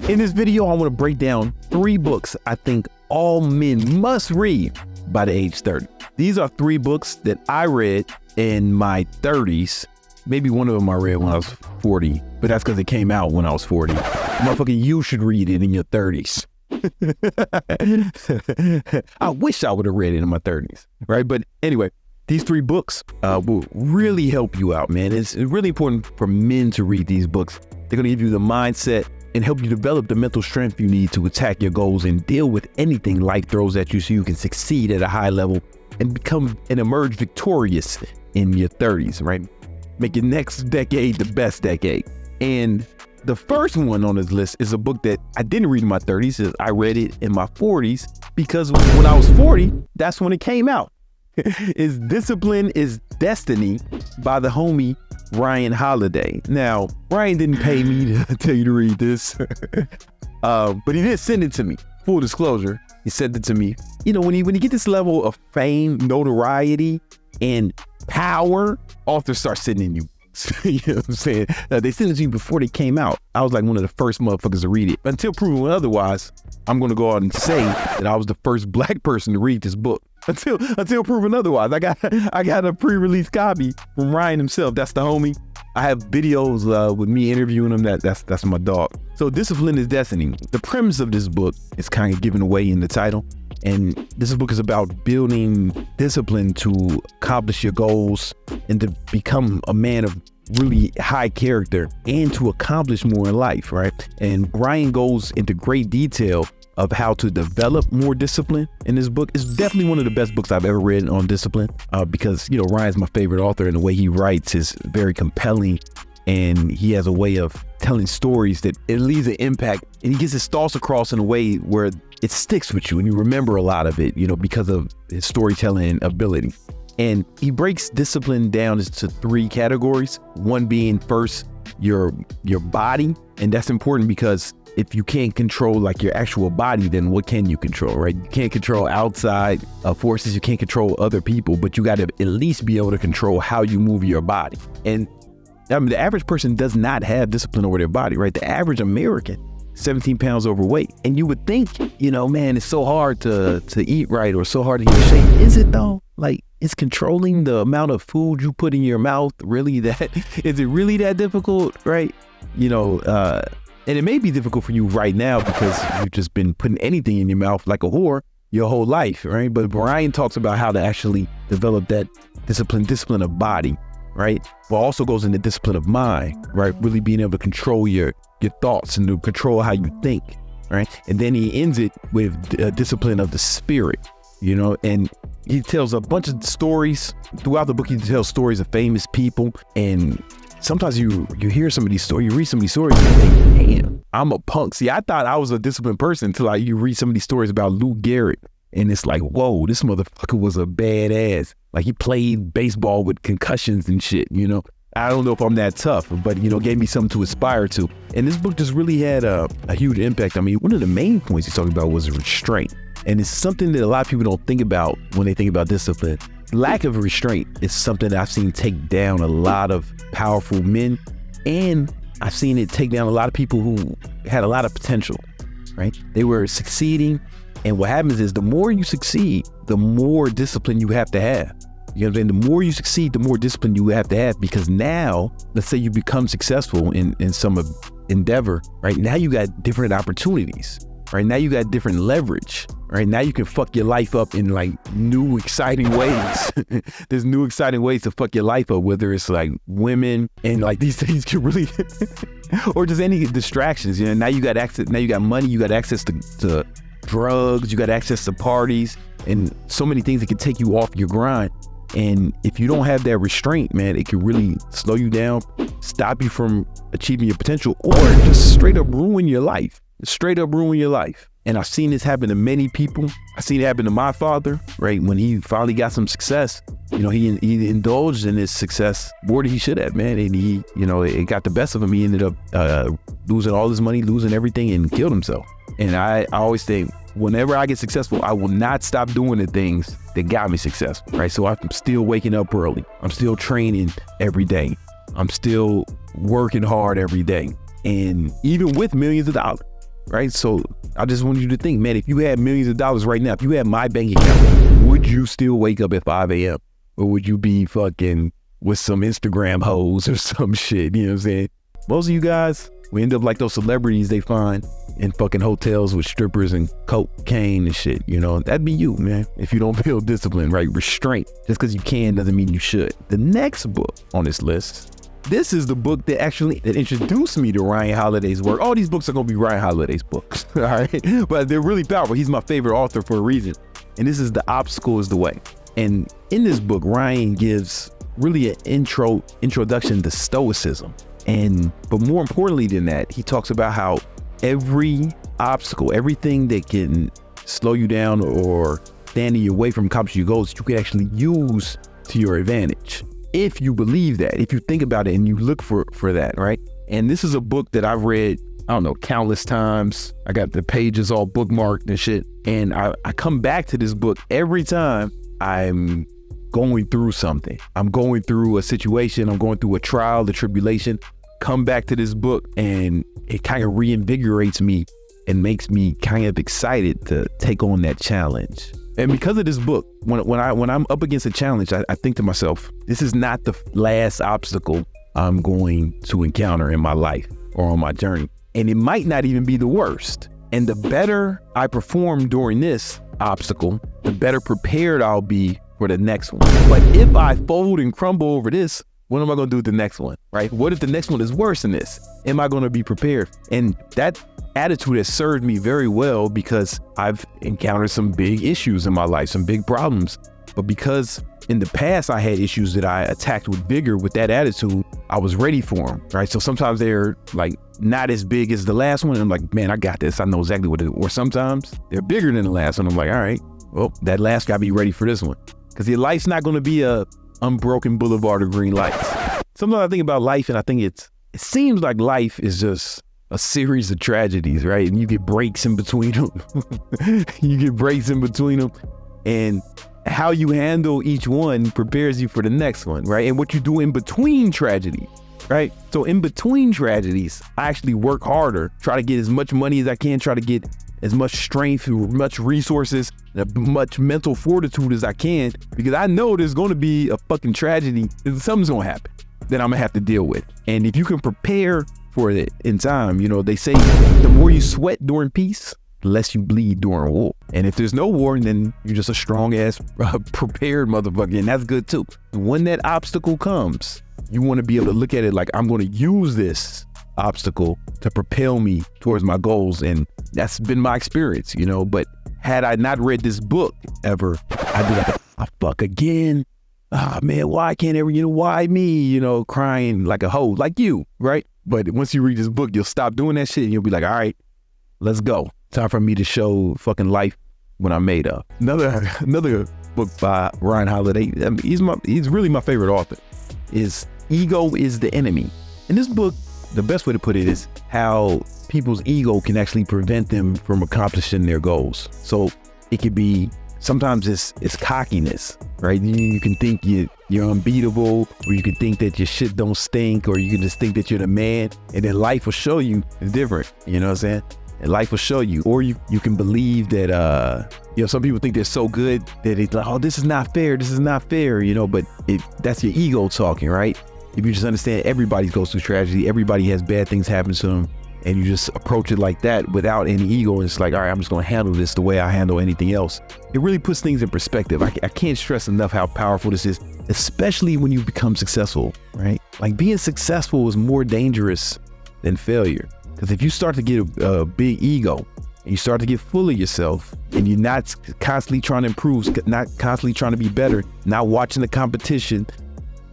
In this video, I want to break down 3 books I think all men must read by the age 30. These are 3 books that I read in my 30s. Maybe one of them I read when I was 40, but that's because it came out when I was 40. Motherfucker, you should read it in your 30s. I wish I would have read it in my 30s, right? But anyway, these 3 books will really help you out, man. It's really important for men to read these books. They're going to give you the mindset and help you develop the mental strength you need to attack your goals and deal with anything life throws at you so you can succeed at a high level and become and emerge victorious in your 30s, right? Make your next decade the best decade. And the first one on this list is a book that I didn't read in my 30s. I read it in my 40s because when I was 40, that's when it came out. It's Discipline is Destiny by the homie Ryan Holiday. Now, Ryan didn't pay me to tell you to read this, but he did send it to me. Full disclosure, he sent it to me. You know, when you get this level of fame, notoriety, and power, authors start sending in you. You know what I'm saying? They sent it to you before they came out. I was like one of the first motherfuckers to read it. But until proven otherwise, I'm going to go out and say that I was the first black person to read this book. Until proven otherwise, I got a pre-release copy from Ryan himself. That's the homie. I have videos with me interviewing him. That's my dog. So Discipline is Destiny. The premise of this book is kind of given away in the title. And this book is about building discipline to accomplish your goals and to become a man of really high character and to accomplish more in life, right? And Ryan goes into great detail of how to develop more discipline in this book. It's definitely one of the best books I've ever read on discipline because, you know, Ryan's my favorite author and the way he writes is very compelling. And he has a way of telling stories that it leaves an impact and he gets his thoughts across in a way where it sticks with you and you remember a lot of it, you know, because of his storytelling ability. And he breaks discipline down into 3 categories. One being first, your body. And that's important because if you can't control like your actual body, then what can you control, right? You can't control outside forces. You can't control other people, but you got to at least be able to control how you move your body. And I mean, the average person does not have discipline over their body, right? The average American, 17 pounds overweight. And you would think, you know, man, it's so hard to eat right or so hard to get in shape. Is it though? Like, is controlling the amount of food you put in your mouth really is it really that difficult, right? You know, and it may be difficult for you right now because you've just been putting anything in your mouth like a whore your whole life, right? But Brian talks about how to actually develop that discipline of body, right? But also goes into discipline of mind, right? Really being able to control your thoughts and to control how you think, right? And then he ends it with discipline of the spirit, you know, and he tells a bunch of stories throughout the book. He tells stories of famous people, and sometimes you hear some of these stories, you read some of these stories, and you think, damn, I'm a punk. See, I thought I was a disciplined person until you read some of these stories about Lou Gehrig, and it's like, whoa, this motherfucker was a badass. Like, he played baseball with concussions and shit, you know. I don't know if I'm that tough, but, you know, gave me something to aspire to. And this book just really had a huge impact. I mean, one of the main points he's talking about was restraint. And it's something that a lot of people don't think about when they think about discipline. Lack of restraint is something that I've seen take down a lot of powerful men. And I've seen it take down a lot of people who had a lot of potential, right? They were succeeding. And what happens is the more you succeed, the more discipline you have to have. You know what I'm saying? The more you succeed, the more discipline you have to have, because now, let's say you become successful in some endeavor, right? Now you got different opportunities, right? Now you got different leverage, right? Now you can fuck your life up in like new exciting ways. There's new exciting ways to fuck your life up, whether it's like women and like these things can really, or just any distractions. You know, now you got access, now you got money, you got access to drugs, you got access to parties and so many things that can take you off your grind. And if you don't have that restraint, man, it can really slow you down, stop you from achieving your potential, or just straight up ruin your life. Straight up ruin your life. And I've seen this happen to many people. I've seen it happen to my father, right? When he finally got some success, you know, he indulged in his success more than he should have, man. And he, you know, it got the best of him. He ended up losing all his money, losing everything, and killed himself. And I always think, whenever I get successful, I will not stop doing the things that got me successful, right? So I'm still waking up early. I'm still training every day. I'm still working hard every day. And even with millions of dollars, right? So I just want you to think, man, if you had millions of dollars right now, if you had my bank account, would you still wake up at 5 a.m.? Or would you be fucking with some Instagram hoes or some shit? You know what I'm saying? Most of you guys, we end up like those celebrities they find in fucking hotels with strippers and cocaine and shit. You know, that'd be you, man. If you don't feel discipline, right? Restraint. Just because you can doesn't mean you should. The next book on this list, this is the book that introduced me to Ryan Holiday's work. All these books are going to be Ryan Holiday's books, all right? But they're really powerful. He's my favorite author for a reason. And this is The Obstacle is the Way. And in this book, Ryan gives really an introduction to Stoicism. But more importantly than that, he talks about how every obstacle, everything that can slow you down or stand in your way from accomplishing your goals, you can actually use to your advantage. If you believe that, if you think about it and you look for that, right? And this is a book that I've read, I don't know, countless times. I got the pages all bookmarked and shit. And I come back to this book every time I'm going through something. I'm going through a situation. I'm going through a trial, the tribulation. Come back to this book and it kind of reinvigorates me and makes me kind of excited to take on that challenge. And because of this book, when I'm up against a challenge, I think to myself, this is not the last obstacle I'm going to encounter in my life or on my journey. And it might not even be the worst. And the better I perform during this obstacle, the better prepared I'll be for the next one. But if I fold and crumble over this, what am I going to do with the next one, right? What if the next one is worse than this? Am I going to be prepared? And that attitude has served me very well because I've encountered some big issues in my life, some big problems. But because in the past I had issues that I attacked with vigor, with that attitude, I was ready for them, right? So sometimes they're like not as big as the last one. And I'm like, man, I got this. I know exactly what it is. Or sometimes they're bigger than the last one. I'm like, all right, well, that last got to be ready for this one. Because your life's not going to be a unbroken boulevard of green lights. Sometimes I think about life and I think it seems like life is just a series of tragedies, right? And you get breaks in between them. And how you handle each one prepares you for the next one, right? And what you do in between tragedy, right? So in between tragedies, I actually work harder, try to get as much money as I can, try to get as much strength, much resources, as much mental fortitude as I can, because I know there's going to be a fucking tragedy. Something's going to happen that I'm going to have to deal with. And if you can prepare for it in time, you know, they say the more you sweat during peace, the less you bleed during war. And if there's no war, then you're just a strong ass prepared motherfucker. And that's good too. When that obstacle comes, you want to be able to look at it like, I'm going to use this obstacle to propel me towards my goals. And that's been my experience, you know. But had I not read this book ever, I'd be like, oh, fuck again. Ah, man, why can't why me, crying like a hoe, like you, right? But once you read this book, you'll stop doing that shit and you'll be like, all right, let's go. Time for me to show fucking life what I'm made of. Another book by Ryan Holiday. I mean, he's really my favorite author. Is Ego is the Enemy. In this book, the best way to put it is how people's ego can actually prevent them from accomplishing their goals. So it could be, sometimes it's cockiness, right? You can think you're unbeatable, or you can think that your shit don't stink, or you can just think that you're the man, and then life will show you it's different, you know what I'm saying? And life will show you. Or you can believe that, some people think they're so good that it's like, oh, this is not fair, but that's your ego talking, right? If you just understand everybody goes through tragedy, everybody has bad things happen to them, and you just approach it like that without any ego, and it's like, all right, I'm just going to handle this the way I handle anything else. It really puts things in perspective. I can't stress enough how powerful this is, especially when you become successful, right? Like, being successful is more dangerous than failure. Because if you start to get a big ego and you start to get full of yourself and you're not constantly trying to improve, not constantly trying to be better, not watching the competition,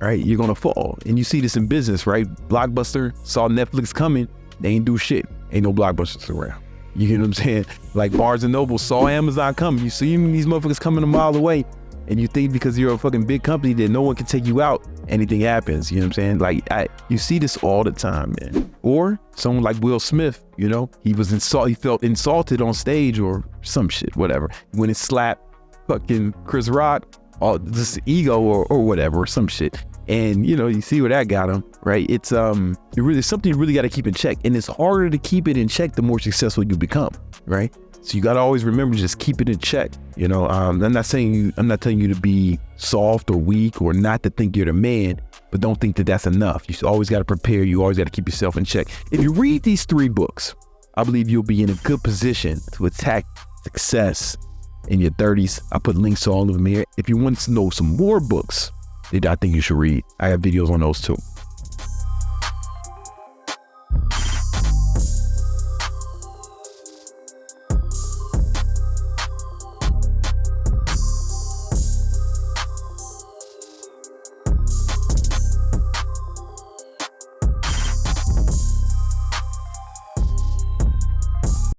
right, you're going to fall. And you see this in business, right? Blockbuster saw Netflix coming. They ain't do shit. Ain't no Blockbusters around. You get what I'm saying? Like Barnes and Noble saw Amazon coming. You see these motherfuckers coming a mile away, and you think because you're a fucking big company that no one can take you out, anything happens. You know what I'm saying? Like, you see this all the time, man. Or someone like Will Smith, he felt insulted on stage or some shit, whatever. When it slapped fucking Chris Rock, all this ego or whatever, or some shit. And you see where that got him, right? It's something you really got to keep in check, and it's harder to keep it in check the more successful you become, right? So you got to always remember, just keep it in check. I'm not telling you to be soft or weak or not to think you're the man, but don't think that that's enough. You always got to prepare. You always got to keep yourself in check. If you read these 3 books, I believe you'll be in a good position to attack success in your 30s. I put links to all of them here. If you want to know some more books that I think you should read, I have videos on those too.